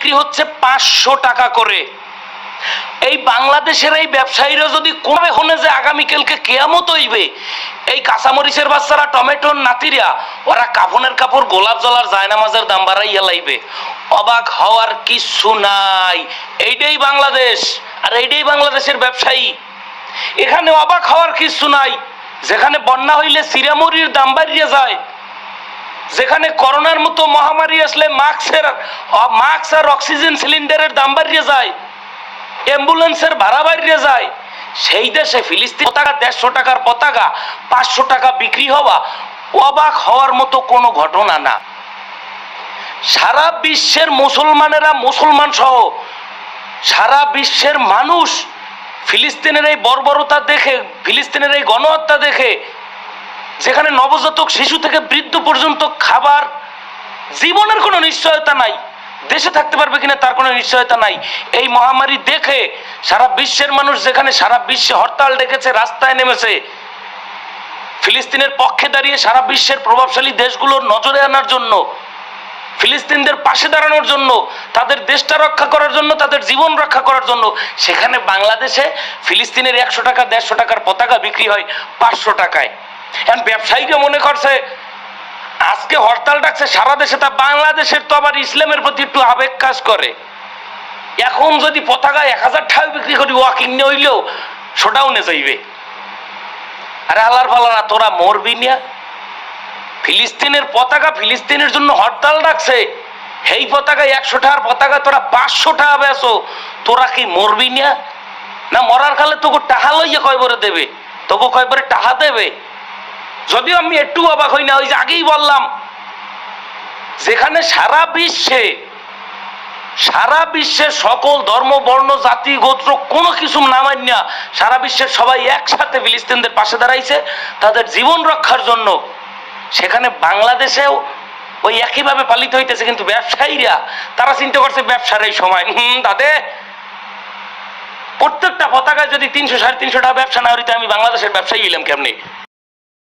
বিক্রি হচ্ছে 500 টাকা করে। এই বাংলাদেশের এই ব্যবসায়ীরা যদি কোনে হনে যে আগামীকালকে কেয়ামত হইবে, এই কাঁচামরিচের বাচ্চারা, টমেটোর নাতিরা, ওরা কাফনের কাপড়, গোলাপ জলার জায়নামাজের দাম বাড়াইয়া লাইবে। অবাক হওয়ার কিছু নাই। এইটাই বাংলাদেশ, আর এইটাই বাংলাদেশের ব্যবসায়ী। এখানে অবাক হওয়ার কিছু নাই। যেখানে বন্যা হইলে সিরামরির দাম বাড়িয়ে যায়, যেখানে করোনার মতো মহামারী আসলে মাস্ক আর অক্সিজেন সিলিন্ডারের দাম বাড়িয়ে যায়, অ্যাম্বুলেন্সের ভাড়া বাড়িয়ে যায়, সেই দেশে ফিলিস্তিন পতাকা 150 টাকার পতাকা 500 টাকা বিক্রি হওয়া অবাক হওয়ার মতো কোনো ঘটনা না। সারা বিশ্বের মুসলমানেরা, মুসলমান সহ সারা বিশ্বের মানুষ ফিলিস্তিনের এই বর্বরতা দেখে, ফিলিস্তিনের এই গণহত্যা দেখে, যেখানে নবজাতক শিশু থেকে বৃদ্ধ পর্যন্ত খাবার, জীবনের কোনো নিশ্চয়তা নাই, দেশে থাকতে পারবে কিনা তার কোনো নিশ্চয়তা নাই, এই মহামারী দেখে সারা বিশ্বের মানুষ, যেখানে সারা বিশ্বে হরতাল ডেকেছে, রাস্তায় নেমেছে ফিলিস্তিনের পক্ষে দাঁড়িয়ে সারা বিশ্বের প্রভাবশালী দেশগুলোর নজরে আনার জন্য, ফিলিস্তিনদের পাশে দাঁড়ানোর জন্য, তাদের দেশটা রক্ষা করার জন্য, তাদের জীবন রক্ষা করার জন্য, সেখানে বাংলাদেশে ফিলিস্তিনের 100 টাকা 150 টাকার পতাকা বিক্রি হয় 500 টাকায়। এখন ব্যবসায়ীরা মনে করছে আজকে হরতাল ডাকছে সারা দেশে, তা বাংলাদেশের তো আবার ইসলামের প্রতি একটু আবেগ কাজ করে। এখন যদি পতাকা 1000 টাকা বিক্রি করি, ওয়াকিং নিয়ে হইলেও শোডাউনে যাইবে। আরে আল্লাহর ফালারা, তোরা মরবি না? ফিলিস্তিনের পতাকা, ফিলিস্তিনের জন্য হরতাল ডাকছে, এই পতাকা 100 টাকার পতাকা তোরা 500 টাকা বেচো, তোরা কি মরবি না? না মরার কালে তোকে টাকা লইয়া কয়বরে দেবে, তোকে কয়বরে টাকা দেবে? যদিও আমি একটু অবাক হই না, ওই যে আগেই বললাম, যেখানে সারা বিশ্বে সকল ধর্ম, বর্ণ, জাতি, গোত্র কোনো কিছু নামাই না, সারা বিশ্বের সবাই একসাথে ফিলিস্তিনদের পাশে দাঁড়াইছে তাদের জীবন রক্ষার জন্য, সেখানে বাংলাদেশেও ওই একইভাবে পালিত হইতেছে। কিন্তু ব্যবসায়ীরা তারা চিন্তা করছে ব্যবসার এই সময়, তাদের প্রত্যেকটা পতাকায় যদি 300 সাড়ে 300 টাকা ব্যবসা না হইতে আমি বাংলাদেশের ব্যবসায়ী হইলাম কেমনি?